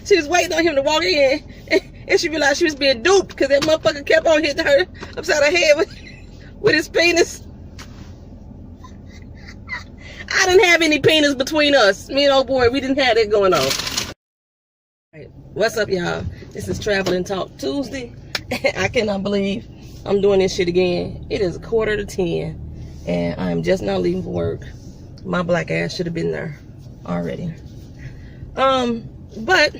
She was waiting on him to walk in, and she realized she was being duped because that motherfucker kept on hitting her upside her head with his penis. I didn't have any penis between us. Me and old boy, we didn't have that going on. Right. What's up, y'all? This is Traveling Talk Tuesday. I cannot believe I'm doing this shit again. It is 9:45, and I'm just now leaving for work. My black ass should have been there already. But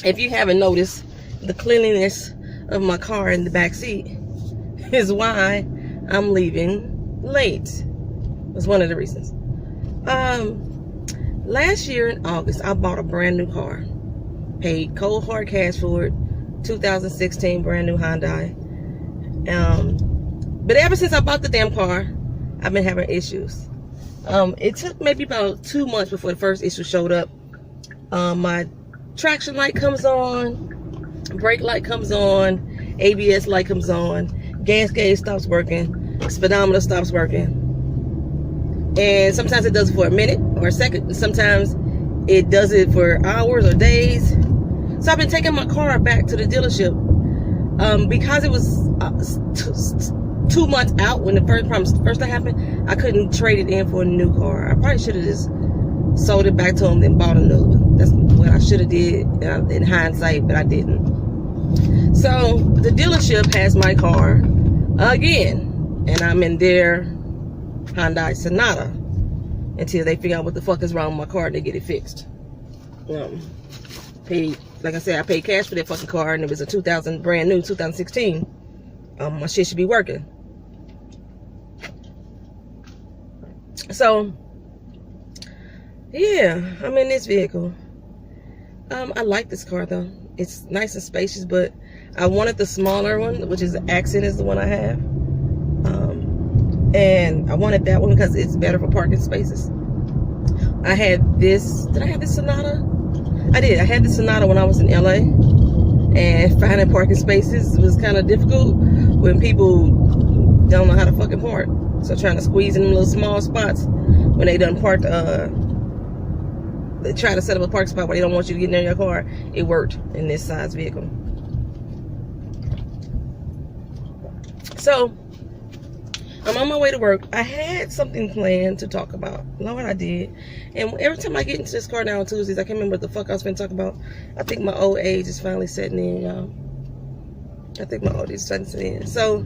if you haven't noticed, the cleanliness of my car in the back seat is why I'm leaving late. That's one of the reasons. Last year in August, I bought a brand new car. Paid cold hard cash for it. 2016 brand new Hyundai. But ever since I bought the damn car, I've been having issues. It took maybe about 2 months before the first issue showed up. My traction light comes on, brake light comes on, ABS light comes on, gas gauge stops working, speedometer stops working. And sometimes it does it for a minute or a second. Sometimes it does it for hours or days. So I've been taking my car back to the dealership because it was 2 months out when the first thing happened. I couldn't trade it in for a new car. I probably should have just sold it back to them and bought a new one. That's what I should have did in hindsight, but I didn't. So the dealership has my car again, and I'm in their Hyundai Sonata until they figure out what the fuck is wrong with my car and they get it fixed. Like I said, I paid cash for that fucking car, and it was a brand new 2016. My shit should be working. So yeah, I'm in this vehicle. I like this car though. It's nice and spacious, but I wanted the smaller one, which is the Accent is the one I have. And I wanted that one because it's better for parking spaces. I had this, did I have this Sonata? I did. I had this Sonata when I was in LA, and finding parking spaces was kind of difficult when people don't know how to fucking park. So trying to squeeze in them little small spots when they done parked, they try to set up a parking spot where they don't want you to get near your car. It worked in this size vehicle. So I'm on my way to work. I had something planned to talk about. Lord, I did. And every time I get into this car now on Tuesdays, I can't remember what the fuck I was going to talk about. I think my old age is finally setting in, y'all. I think my old age is starting to set in. So,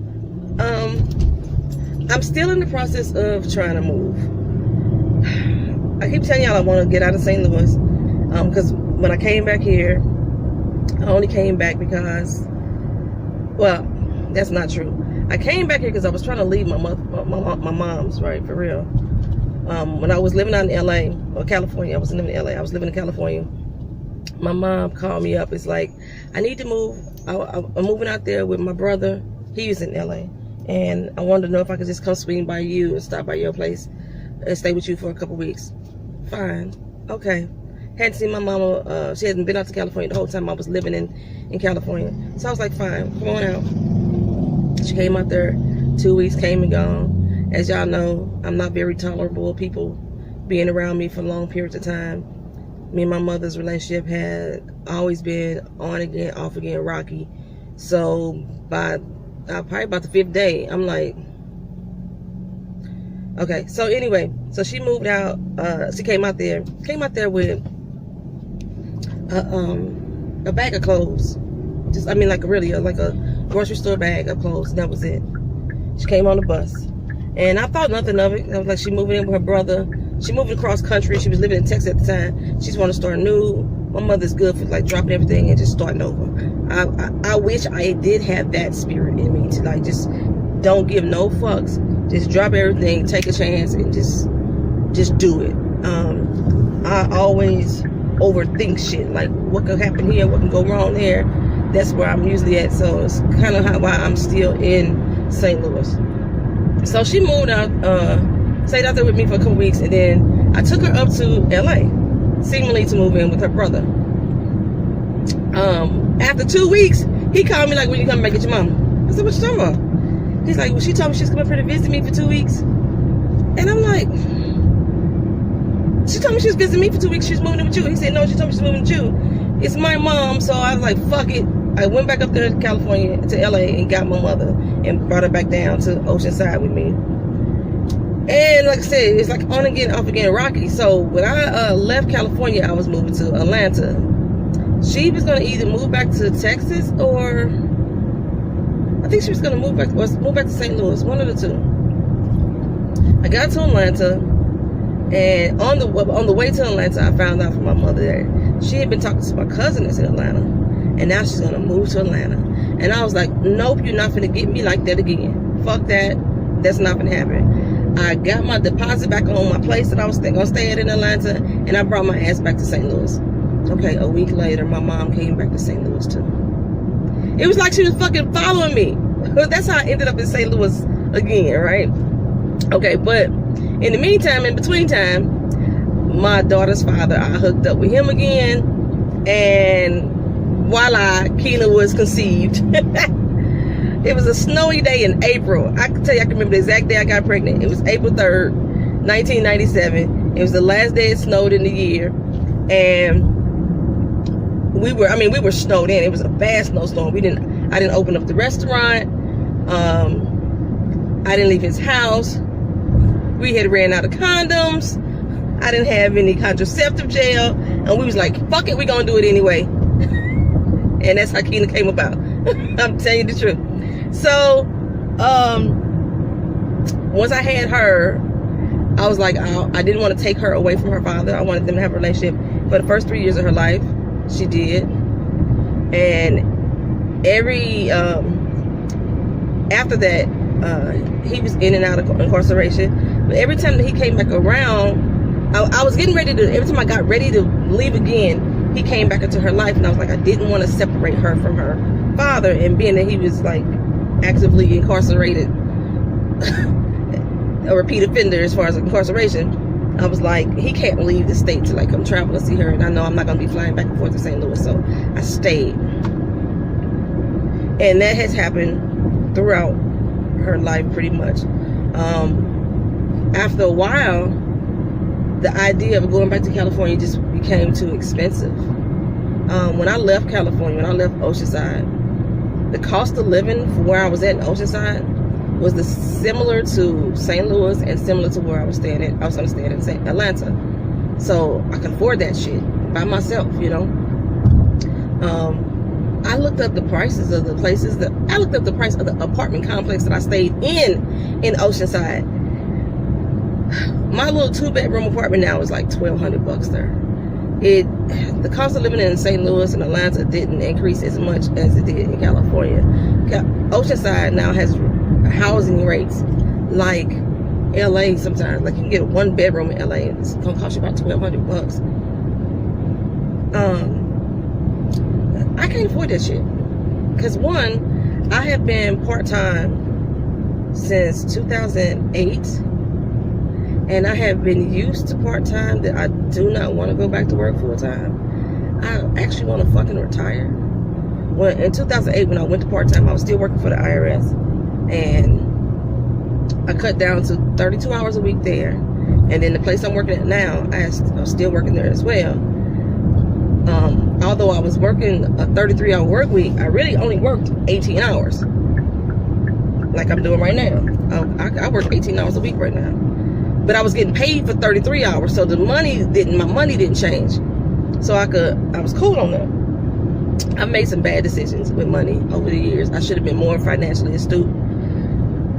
I'm still in the process of trying to move. I keep telling y'all I want to get out of St. Louis. Because when I came back here, I only came back because, well, that's not true. I came back here because I was trying to leave my mom's, right, for real. When I was living out in LA, or California, I wasn't living in LA, I was living in California. My mom called me up. It's like, I need to move. I'm moving out there with my brother. He was in LA. And I wanted to know if I could just come swing by you and stop by your place and stay with you for a couple weeks. Fine. Okay. Hadn't seen my mama. She hadn't been out to California the whole time I was living in California. So I was like, fine, come on out. She came out there, 2 weeks, came and gone. As y'all know, I'm not very tolerable of people being around me for long periods of time. Me and my mother's relationship had always been on again, off again, rocky. So by probably about the 5th day, I'm like, okay. So anyway, so she moved out. She came out there with a bag of clothes. Just, I mean, like a grocery store bag of clothes. That was it. She came on the bus, and I thought nothing of it. I was like, she moving in with her brother. She moved across country. She was living in Texas at the time. She just wanted to start new. My mother's good for like dropping everything and just starting over. I wish I did have that spirit in me to like just don't give no fucks. Just drop everything, take a chance, and just do it. I always overthink shit. Like what could happen here? What can go wrong there? That's where I'm usually at. So it's kind of why I'm still in St. Louis. So she moved out, stayed out there with me for a couple weeks, and then I took her up to LA, seemingly to move in with her brother. After 2 weeks, he called me like, when you coming back at your mama? I said, what you talking about? He's like, well, she told me she was coming up here to visit me for 2 weeks. And I'm like, she told me she was visiting me for 2 weeks. She was moving in with you. He said, no, she told me she was moving with you. it's my mom. So I was like, fuck it. I went back up there to California, to LA, and got my mother and brought her back down to Oceanside with me. And like I said, it's like on again, off again, rocky. So when I left California, I was moving to Atlanta. She was going to either move back to Texas, or I think she was going to move back to St. Louis, one of the two. I got to Atlanta, and on the way to Atlanta, I found out from my mother that she had been talking to my cousin that's in Atlanta, and now she's going to move to Atlanta. And I was like, nope, you're not going to get me like that again. Fuck that. That's not going to happen. I got my deposit back on my place that I was going to stay at in Atlanta, and I brought my ass back to St. Louis. Okay, a week later, my mom came back to St. Louis too. It was like she was fucking following me. That's how I ended up in St. Louis again, right? Okay, but in the meantime, in between time, my daughter's father, I hooked up with him again, and voila, Keena was conceived. It was a snowy day in April. I can tell you, I can remember the exact day I got pregnant. It was April 3rd, 1997. It was the last day it snowed in the year, and we were snowed in. It was a bad snowstorm. I didn't open up the restaurant. I didn't leave his house. We had ran out of condoms. I didn't have any contraceptive gel. And we was like, fuck it, we gonna do it anyway. And that's how Keena came about. I'm telling you the truth. So, once I had her, I was like, I didn't want to take her away from her father. I wanted them to have a relationship for the first 3 years of her life. She did. And after that, he was in and out of incarceration. But every time that he came back around, I was getting ready to, every time I got ready to leave again, he came back into her life. And I was like, I didn't want to separate her from her father. And being that he was like actively incarcerated, a repeat offender as far as incarceration, I was like, he can't leave the state to like come travel to see her, and I know I'm not going to be flying back and forth to St. Louis, so I stayed. And that has happened throughout her life pretty much. After a while, the idea of going back to California just became too expensive. When I left California, when I left Oceanside, the cost of living for where I was at in Oceanside was similar to St. Louis and similar to where I was staying at. I was going to stay in Atlanta. So I could afford that shit by myself, you know. I looked up the prices of the places I looked up the price of the apartment complex that I stayed in Oceanside. My little 2-bedroom apartment now is like $1,200 there. The cost of living in St. Louis and Atlanta didn't increase as much as it did in California. Oceanside now has housing rates like LA sometimes. Like you can get a 1-bedroom in LA and it's gonna cost you about $1,200. I can't afford that shit. Cause one, I have been part-time since 2008. And I have been used to part-time that I do not want to go back to work full-time. I actually want to fucking retire. In 2008, when I went to part-time, I was still working for the IRS. And I cut down to 32 hours a week there. And then the place I'm working at now, I'm still working there as well. Although I was working a 33-hour work week, I really only worked 18 hours. Like I'm doing right now. I work 18 hours a week right now. But I was getting paid for 33 hours, so my money didn't change. So I was cool on that. I made some bad decisions with money over the years. I should have been more financially astute.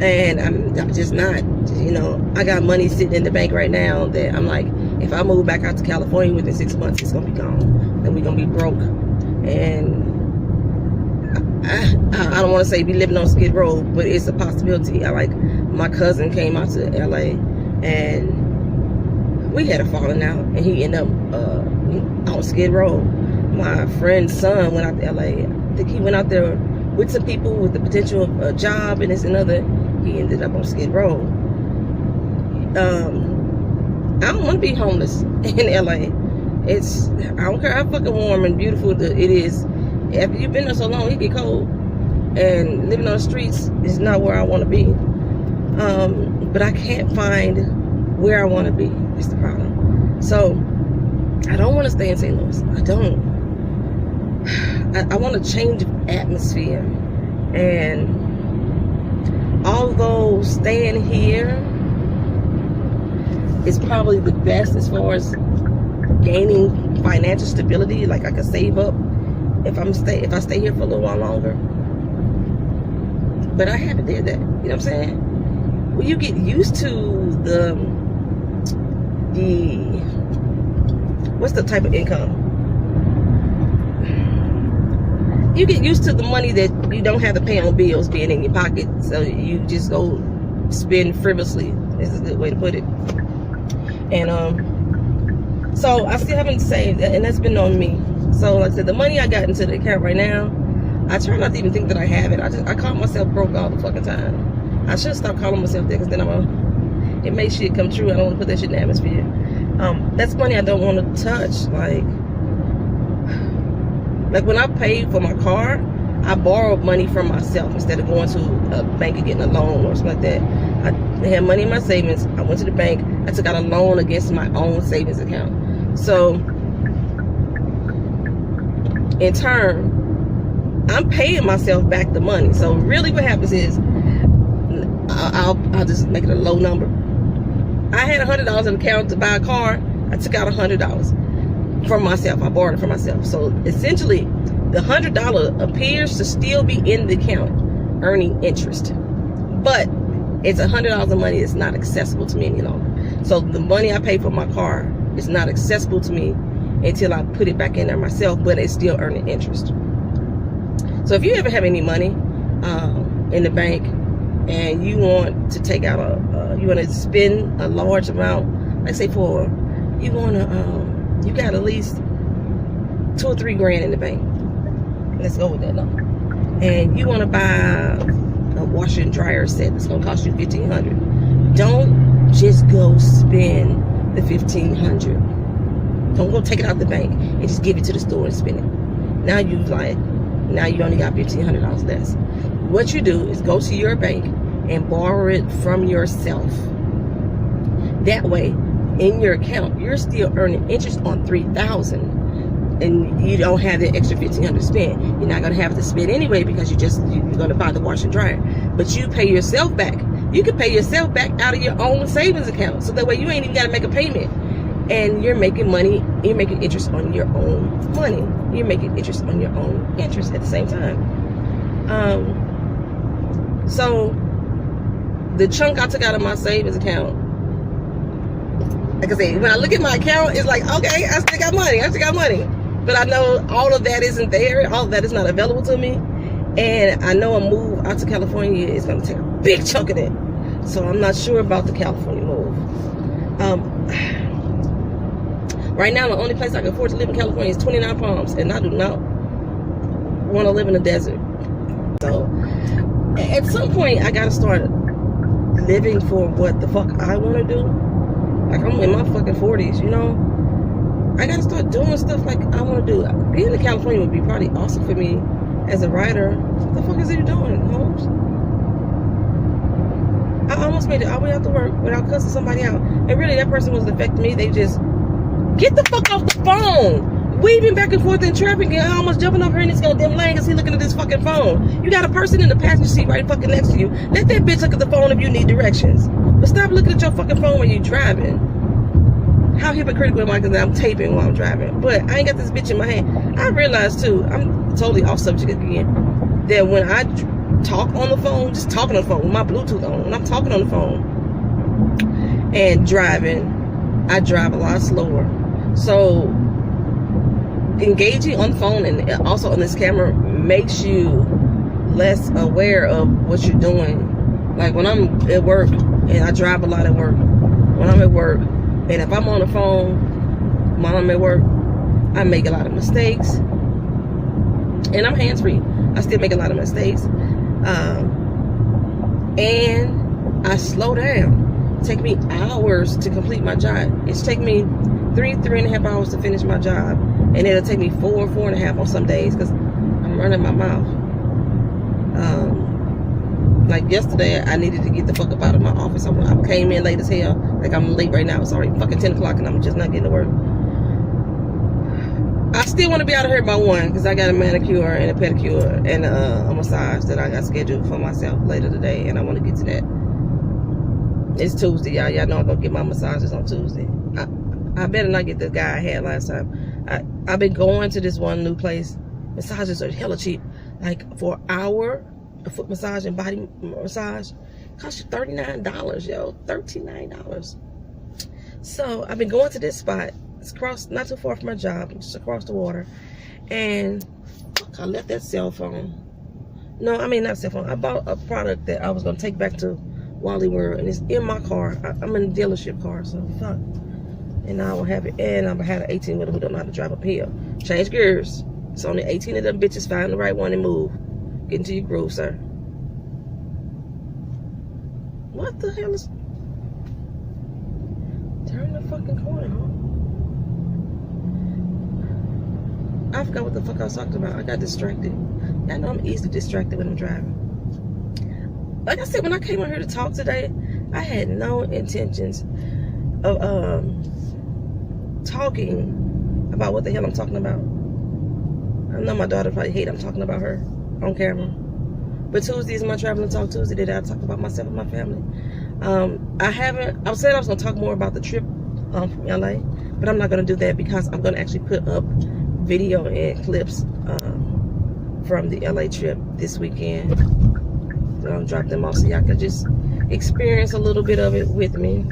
And I'm just not, you know. I got money sitting in the bank right now that I'm like, if I move back out to California within 6 months, it's gonna be gone. Then we're gonna be broke. And I don't want to say be living on Skid Row, but it's a possibility. My cousin came out to LA and we had a falling out, and he ended up on Skid Row. My friend's son went out to LA. I think he went out there with some people with the potential of a job and this and other. He ended up on Skid Row. I don't want to be homeless in LA. I don't care how fucking warm and beautiful it is. After you've been there so long, it get cold. And living on the streets is not where I want to be. But I can't find where I want to be. It's the problem. So I don't want to stay in St. Louis. I don't. I want to change atmosphere. And although staying here is probably the best as far as gaining financial stability, like I could save up if I stay here for a little while longer. But I haven't did that. You know what I'm saying? When you get used to the what's the type of income? You get used to the money that you don't have to pay on bills being in your pocket, so you just go spend frivolously. Is a good way to put it. And so I still haven't saved, and that's been on me. So like I said, the money I got into the account right now, I try not to even think that I have it. I call myself broke all the fucking time. I should stop calling myself that, because then it makes shit come true. I don't want to put that shit in the atmosphere. That's money I don't want to touch. Like when I paid for my car, I borrowed money from myself instead of going to a bank and getting a loan or something like that. I had money in my savings. I went to the bank. I took out a loan against my own savings account. So in turn, I'm paying myself back the money. So really what happens is, I'll just make it a low number. I had $100 in the account to buy a car. I took out $100 from myself. I borrowed it from myself. So essentially, the $100 appears to still be in the account, earning interest. But it's $100 of money that's not accessible to me any longer. So the money I pay for my car is not accessible to me until I put it back in there myself, but it's still earning interest. So if you ever have any money in the bank and you want to take out you want to spend a large amount, like say you got at least $2 or $3 grand in the bank. Let's go with that number. And you want to buy a washer and dryer set that's going to cost you $1,500. Don't just go spend the $1,500. Don't go take it out the bank and just give it to the store and spend it. Now you only got $1,500 less. What you do is go to your bank and borrow it from yourself. That way, in your account, you're still earning interest on $3,000, and you don't have the extra $1,500 to spend. You're not gonna have to spend anyway, because you're gonna buy the washer and dryer. But you pay yourself back. You can pay yourself back out of your own savings account, so that way you ain't even gotta make a payment. And you're making money. You're making interest on your own money. You're making interest on your own interest at the same time. So the chunk I took out of my savings account, like I said, when I look at my account, it's like, okay, I still got money. But I know all of that isn't there. All of that is not available to me. And I know a move out to California is going to take a big chunk of that. So I'm not sure about the California move. Right now, the only place I can afford to live in California is 29 Palms. And I do not want to live in the desert. So at some point, I got to start living for what the fuck I want to do. Like, I'm in my fucking 40s, you know? I gotta start doing stuff like I want to do. Being in California would be probably awesome for me as a writer. What the fuck is you doing, Holmes? I almost made it all the way out to work without cussing somebody out. And really, that person wasn't affecting me. They just, get the fuck off the phone. Weaving back and forth in traffic and almost jumping over here in this goddamn lane because he's looking at this fucking phone. You got a person in the passenger seat right fucking next to you. Let that bitch look at the phone if you need directions. But stop looking at your fucking phone when you're driving. How hypocritical am I because I'm taping while I'm driving? But I ain't got this bitch in my hand. I realized too, I'm totally off subject again, that when I talk on the phone, just talking on the phone with my Bluetooth on, when I'm talking on the phone and driving, I drive a lot slower. So engaging on the phone and also on this camera makes you less aware of what you're doing. Like when I'm at work, and I drive a lot at work, when I'm at work, and if I'm on the phone while I'm at work, I make a lot of mistakes. And I'm hands-free. I still make a lot of mistakes. And I slow down. It takes me hours to complete my job. It's taking me 3.5 hours to finish my job. And it'll take me 4.5 on some days because I'm running my mouth. Like yesterday, I needed to get the fuck up out of my office. I came in late as hell. Like I'm late right now. It's already fucking 10 o'clock and I'm just not getting to work. I still want to be out of here by 1 because I got a manicure and a pedicure and a massage that I got scheduled for myself later today, and I want to get to that. It's Tuesday, y'all. Y'all know I'm gonna get my massages on Tuesday. I better not get the guy I had last time. I've been going to this one new place. Massages are hella cheap. Like for an hour, a foot massage and body massage costs you $39, yo. $39. So I've been going to this spot. It's not too far from my job, just across the water. And fuck, I left that cell phone. No, I mean not cell phone. I bought a product that I was gonna take back to Wally World, and it's in my car. I'm in a dealership car, so fuck. And now I will have it. And I'm gonna have an 18-wheeler who don't know how to drive uphill. Change gears. It's only 18 of them bitches. Find the right one and move. Get into your groove, sir. What the hell is? Turn the fucking corner, huh? I forgot what the fuck I was talking about. I got distracted. I know I'm easily distracted when I'm driving. Like I said, when I came out here to talk today, I had no intentions of talking about what the hell I'm talking about. I know my daughter probably hate I'm talking about her on camera. But Tuesday is my traveling talk Tuesday that I talk about myself and my family. I said I was gonna talk more about the trip from LA, but I'm not gonna do that because I'm gonna actually put up video and clips from the LA trip this weekend. Drop them off so y'all can just experience a little bit of it with me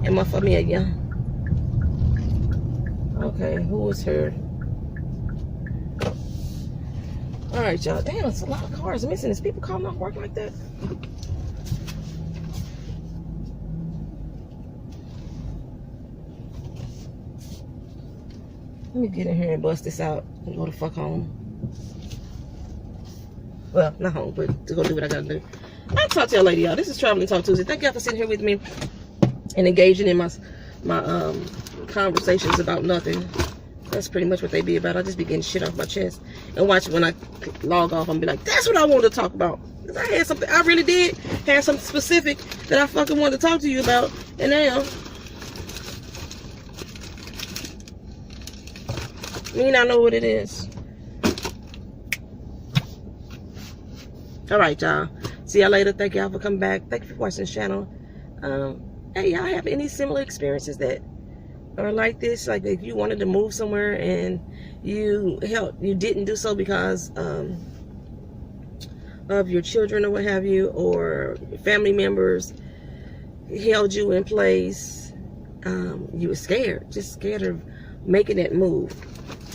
and my familia. Okay, who was her? All right, y'all. Damn, it's a lot of cars missing. Is people calling off work like that? Let me get in here and bust this out and go the fuck home. Well, not home, but to go do what I gotta do. I'll talk to y'all later, y'all. This is Traveling Talk Tuesday. Thank y'all for sitting here with me and engaging in my conversations about nothing. That's pretty much what they be about. I just be getting shit off my chest and watch when I log off and be like, that's what I wanted to talk about. Because I had something, I really did have something specific that I fucking wanted to talk to you about. And now, I know what it is. All right, y'all. See y'all later. Thank y'all for coming back. Thank you for watching this channel. Hey, y'all have any similar experiences that are like this? Like if you wanted to move somewhere and you didn't do so because of your children or what have you, or family members held you in place. You were scared, just scared of making that move.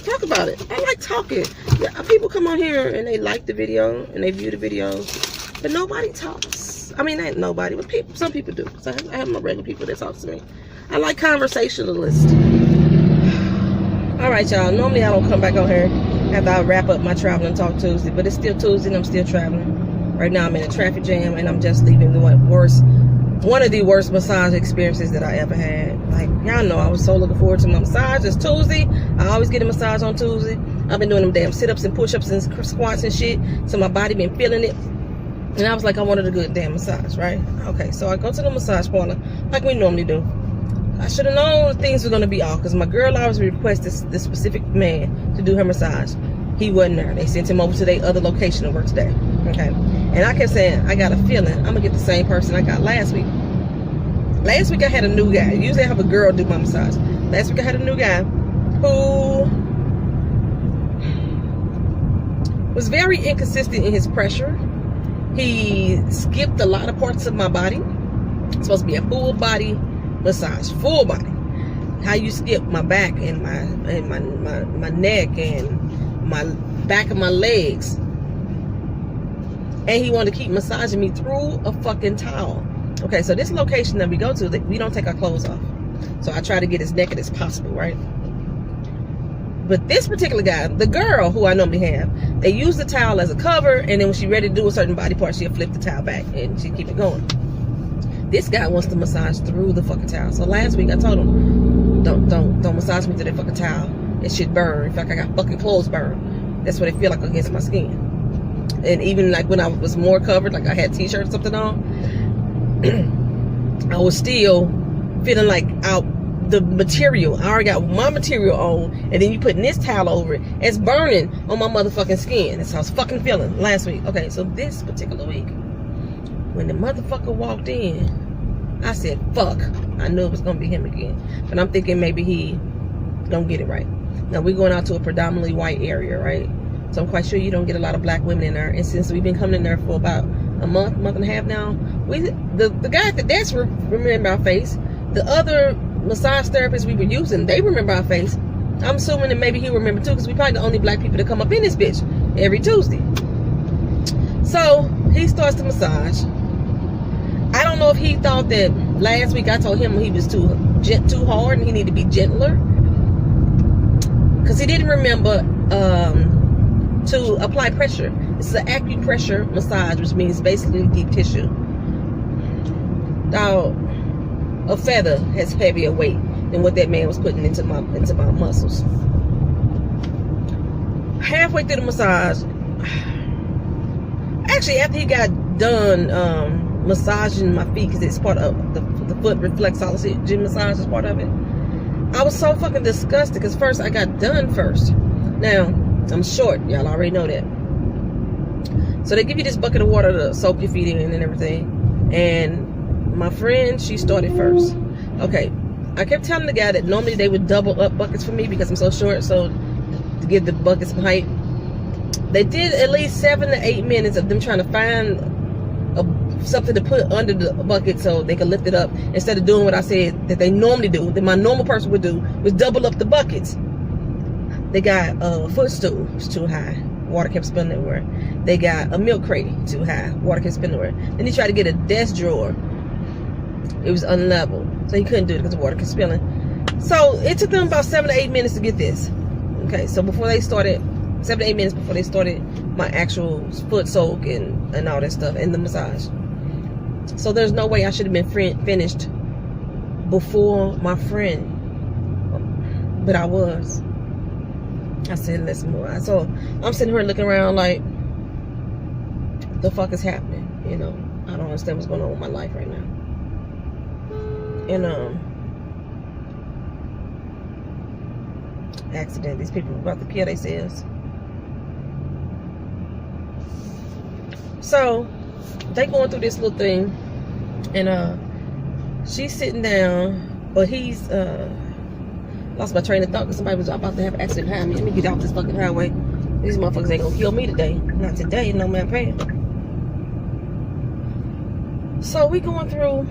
Talk about it. I like talking. Yeah, people come on here and they like the video and they view the videos, but nobody talks. I mean, not nobody, but people. Some people do. So I have my regular people that talk to me. I like conversationalists. All right, y'all. Normally I don't come back on here after I wrap up my Traveling Talk Tuesday, but it's still Tuesday and I'm still traveling. Right now I'm in a traffic jam and I'm just leaving one of the worst massage experiences that I ever had. Like, y'all know I was so looking forward to my massage. It's Tuesday. I always get a massage on Tuesday. I've been doing them damn sit-ups and push-ups and squats and shit, so my body been feeling it. And I was like, I wanted a good damn massage, right? Okay, so I go to the massage parlor like we normally do. I should have known things were going to be off because my girl always requested this specific man to do her massage. He wasn't there. They sent him over to their other location to work today. Okay. And I kept saying, I got a feeling I'm going to get the same person I got last week. Last week I had a new guy. Usually I have a girl do my massage. Last week I had a new guy who was very inconsistent in his pressure. He skipped a lot of parts of my body. It's supposed to be a full body massage, full body. How you skip my back and my neck and my back of my legs. And he wanted to keep massaging me through a fucking towel. Okay, so this location that we go to, we don't take our clothes off. So I try to get as naked as possible, right? But this particular guy, the girl who I normally have, they use the towel as a cover, and then when she's ready to do a certain body part, she'll flip the towel back and she'll keep it going. This guy wants to massage through the fucking towel. So last week I told him, don't massage me through that fucking towel. It should burn. In fact, I got fucking clothes burn. That's what it feel like against my skin. And even like when I was more covered, like I had t-shirt or something on, I was still feeling like out the material. I already got my material on, and then you putting this towel over it. It's burning on my motherfucking skin. That's how I was fucking feeling last week. Okay, so this particular week, when the motherfucker walked in, I said, fuck. I knew it was gonna be him again. But I'm thinking maybe he don't get it right. Now we're going out to a predominantly white area, right? So I'm quite sure you don't get a lot of black women in there. And since we've been coming in there for about a month and a half now, the guy at the desk remember our face. The other massage therapists we were using, they remember our face. I'm assuming that maybe he'll remember too, because we probably the only black people that come up in this bitch every Tuesday. So he starts the massage. I don't know if he thought that last week I told him he was too hard and he needed to be gentler, because he didn't remember to apply pressure. This is an acupressure massage, which means basically deep tissue. Now, a feather has heavier weight than what that man was putting into my muscles. Halfway through the massage, actually after he got done massaging my feet, because it's part of the foot reflexology gym massage is part of it, I was so fucking disgusted, because first I got done first. Now I'm short, y'all already know that. So they give you this bucket of water to soak your feet in and everything, and my friend, she started first. Okay, I kept telling the guy that normally they would double up buckets for me because I'm so short, so to give the bucket some height. They did at least 7 to 8 minutes of them trying to find something to put under the bucket so they could lift it up, instead of doing what I said that they normally do, that my normal person would do, was double up the buckets. They got a footstool, it was too high, water kept spilling everywhere. They got a milk crate, too high, water kept spilling everywhere. Then he tried to get a desk drawer. It was unlevel, so he couldn't do it because the water kept spilling. So it took them about 7 to 8 minutes to get this. Okay, so before they started, 7 to 8 minutes before they started my actual foot soak and all that stuff, and the massage. So there's no way I should have been finished before my friend, but I was. I said, let's move on. So I'm sitting here looking around like, the fuck is happening? You know, I don't understand what's going on with my life right now. And accident, these people were about to kill themselves. So they going through this little thing, and she's sitting down, but he's lost my train of thought because somebody was about to have an accident behind me. Let me get off this fucking highway. These motherfuckers ain't gonna kill me today. Not today, no man paying. So we going through,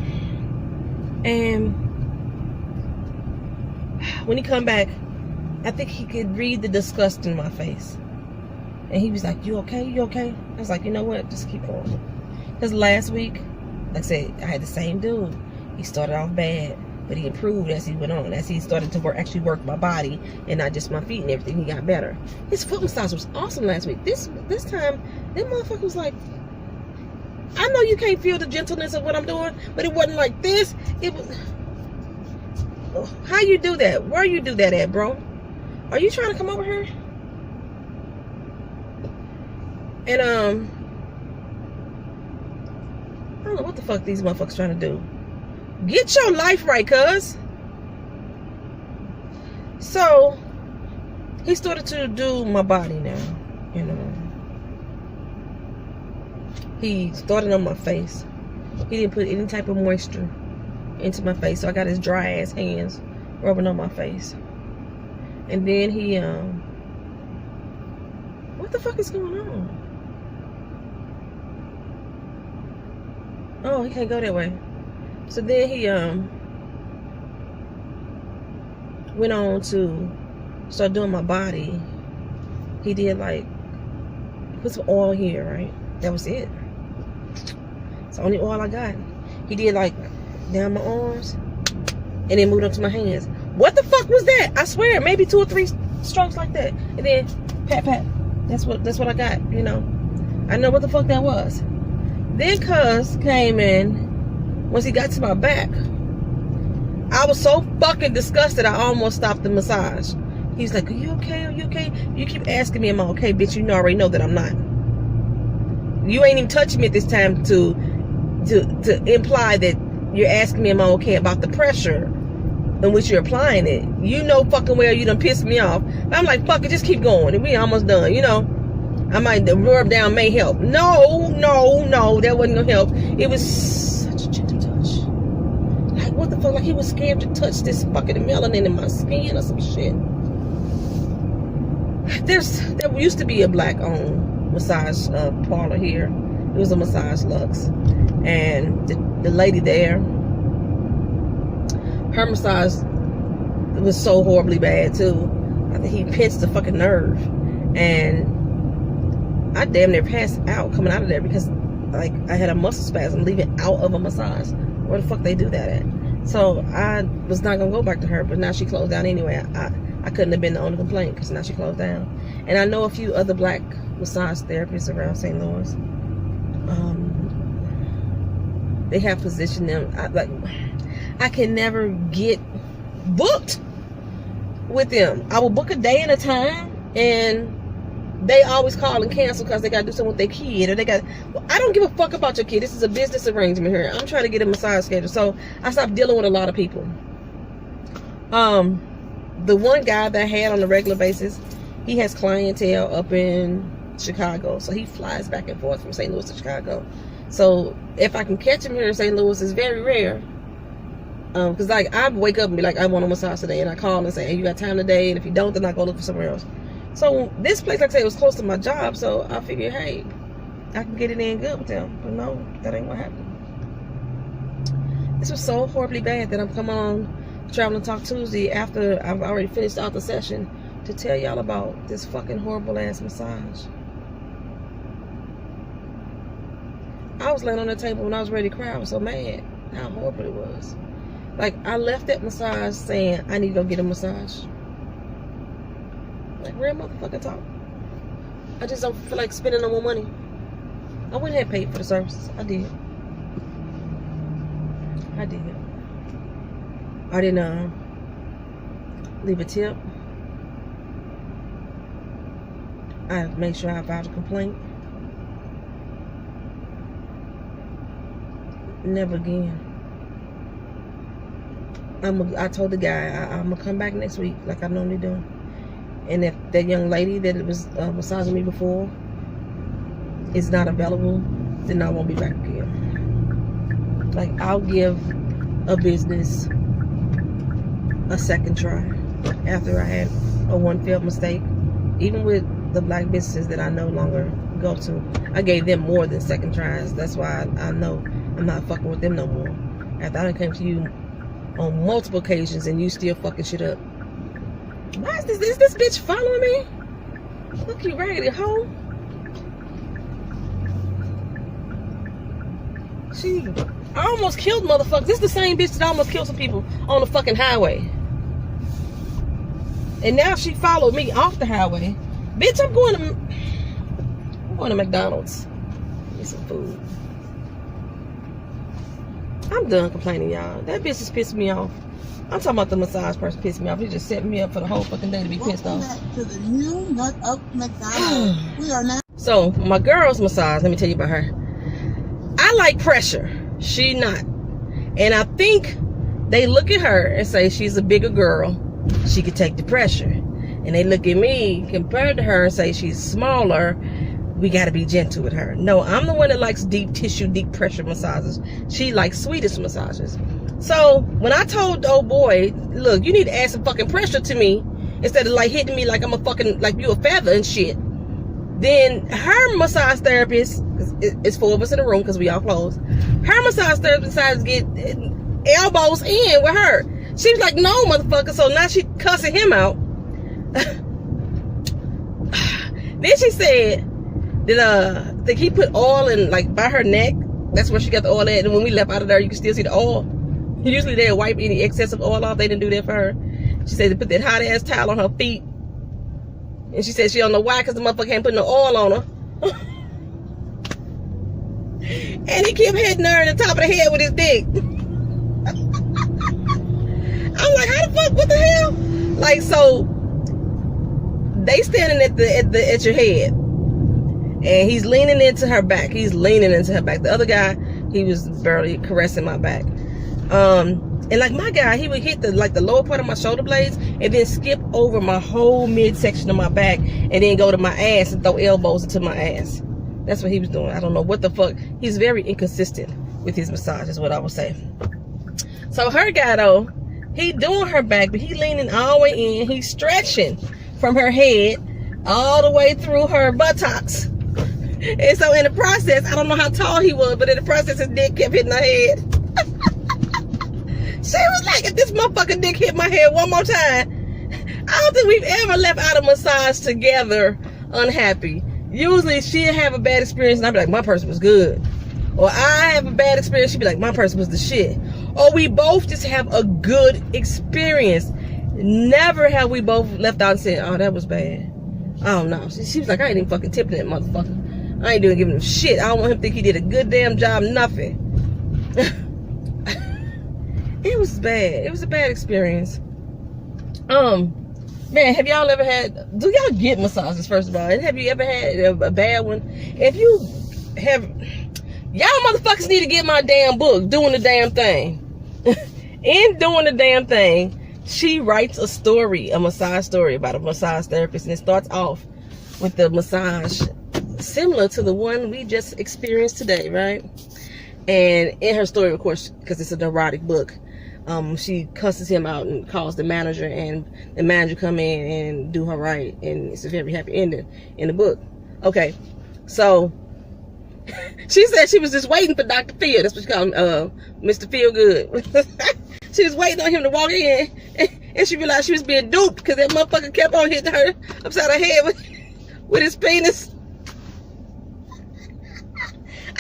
and when he come back, I think he could read the disgust in my face. And he was like, you okay? You okay? I was like, you know what? Just keep going. Because last week, like I said, I had the same dude. He started off bad, but he improved as he went on. As he started to actually work my body and not just my feet and everything, he got better. His foot massage was awesome last week. This time, that motherfucker was like, I know you can't feel the gentleness of what I'm doing, but it wasn't like this. It was, how you do that? Where you do that at, bro? Are you trying to come over here? And I don't know what the fuck these motherfuckers trying to do. Get your life right, cuz. So he started to do my body now, you know. He started on my face. He didn't put any type of moisture into my face, so I got his dry ass hands rubbing on my face. And then he what the fuck is going on? Oh, he can't go that way. So then he went on to start doing my body. He did like, put some oil here, right? That was it. It's the only oil I got. He did like down my arms and then moved up to my hands. What the fuck was that? I swear, maybe 2 or 3 strokes like that. And then pat pat. That's what I got, you know. I know what the fuck that was. Then cuz came in. Once he got to my back, I was so fucking disgusted I almost stopped the massage. He was like, are you okay? Are you okay? You keep asking me, am I okay? Bitch, you already know that I'm not. You ain't even touching me at this time to imply that you're asking me, am I okay, about the pressure in which you're applying it. You know fucking well you done pissed me off. But I'm like, fuck it, just keep going. And we almost done, you know. I might, the rub down may help. No, that wasn't gonna help. It was such a gentle touch. Like, what the fuck? Like, he was scared to touch this fucking melanin in my skin or some shit. There used to be a black-owned massage parlor here. It was a Massage Lux. And the lady there, her massage was so horribly bad too. I think he pinched the fucking nerve, and I damn near passed out coming out of there because like I had a muscle spasm leaving out of a massage. Where the fuck they do that at? So I was not gonna go back to her, but now she closed down anyway. I couldn't have been the only complaint because now she closed down. And I know a few other black massage therapists around St. Louis. They have positioned them. I can never get booked with them. I will book a day at a time, and they always call and cancel because they got to do something with their kid, or they got. Well, I don't give a fuck about your kid. This is a business arrangement here. I'm trying to get a massage schedule, so I stopped dealing with a lot of people. The one guy that I had on a regular basis, he has clientele up in Chicago, so he flies back and forth from St. Louis to Chicago. So if I can catch him here in St. Louis, it's very rare. Because like I wake up and be like, I want a massage today, and I call and say, hey, you got time today? And if you don't, then I go look for somewhere else. So this place, like I said, was close to my job, so I figured, hey, I can get it in good with them. But no, that ain't what happened. This was so horribly bad that I'm coming on Traveling Talk Tuesday after I've already finished out the session to tell y'all about this fucking horrible ass massage. I was laying on the table when I was ready to cry. I was so mad how horrible it was. Like, I left that massage saying, I need to go get a massage. Like, real motherfucking talk. I just don't feel like spending no more money. I went ahead and paid for the services. I did. I didn't leave a tip. I made sure I filed a complaint. Never again. I told the guy I'm gonna come back next week like I normally do. And if that young lady that was massaging me before is not available, then I won't be back again. Like, I'll give a business a second try after I had a one failed mistake. Even with the black businesses that I no longer go to, I gave them more than second tries. That's why I know I'm not fucking with them no more. After I came to you on multiple occasions and you still fucking shit up. Why is this bitch following me? Look, you raggedy hoe. I almost killed motherfuckers. This is the same bitch that almost killed some people on the fucking highway. And now she followed me off the highway. Bitch, I'm going to McDonald's. Get some food. I'm done complaining, y'all. That bitch just pissed me off. I'm talking about the massage person pissed me off. He just set me up for the whole fucking day to be pissed off. To the new nut up McDonald's. We are now. So, my girl's massage, let me tell you about her. I like pressure. She not. And I think they look at her and say she's a bigger girl. She could take the pressure. And they look at me compared to her and say she's smaller. We got to be gentle with her. No, I'm the one that likes deep tissue, deep pressure massages. She likes sweetest massages. So when I told the old boy, look, you need to add some fucking pressure to me instead of like hitting me like I'm a fucking, like you a feather and shit. Then her massage therapist, it's 4 of us in the room because we all closed. Her massage therapist decided to get elbows in with her. She was like, no, motherfucker. So now she cussing him out. Then she said that he put oil in, like, by her neck. That's where she got the oil at. And when we left out of there, you can still see the oil. Usually they'll wipe any excessive oil off. They didn't do that for her. She said they put that hot ass towel on her feet. And she said she don't know why, because the motherfucker ain't putting no oil on her. And he kept hitting her in the top of the head with his dick. I'm like, how the fuck, what the hell? Like, so they standing at your head, and he's leaning into her back. He's leaning into her back. The other guy, he was barely caressing my back. And like my guy, he would hit the lower part of my shoulder blades and then skip over my whole midsection of my back and then go to my ass and throw elbows into my ass. That's what he was doing. I don't know what the fuck. He's very inconsistent with his massage, is what I would say. So her guy though, he doing her back, but he leaning all the way in. He's stretching from her head all the way through her buttocks. And so in the process, I don't know how tall he was, but in the process his dick kept hitting her head. She was like, if this motherfucking dick hit my head one more time, I don't think we've ever left out a massage together unhappy. Usually she'll have a bad experience and I'll be like, my person was good. Or I have a bad experience, she'll be like, my person was the shit. Or we both just have a good experience. Never have we both left out and said, oh, that was bad. I don't know. She was like, I ain't even fucking tipping that motherfucker. I ain't doing giving him shit. I don't want him to think he did a good damn job, nothing. It was bad. It was a bad experience. Man, have y'all ever had, do y'all get massages, first of all? And have you ever had a bad one? If you have, y'all motherfuckers need to get my damn book, Doing the Damn Thing. In Doing the Damn Thing, she writes a story, a massage story about a massage therapist, and it starts off with the massage similar to the one we just experienced today, right? And in her story, of course, because it's a neurotic book, she cusses him out and calls the manager, and the manager come in and do her right, and it's a very happy ending in the book. Okay, so she said she was just waiting for Dr. Phil. That's what she called him, Mr. Feel Good. She was waiting on him to walk in, and she realized she was being duped because that motherfucker kept on hitting her upside her head with his penis.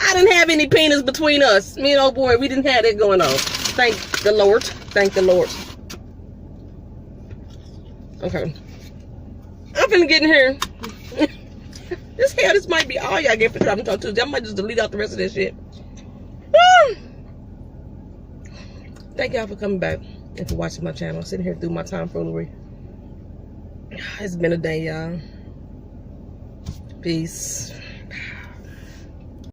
I didn't have any penis between us. Me and old boy, we didn't have that going on. Thank the Lord. Thank the Lord. Okay. I'm finna get in here. This might be all y'all get for Travel Talk Tuesday. I might just delete out the rest of this shit. Thank y'all for coming back and for watching my channel. Sitting here through my tomfoolery. It's been a day, y'all. Peace.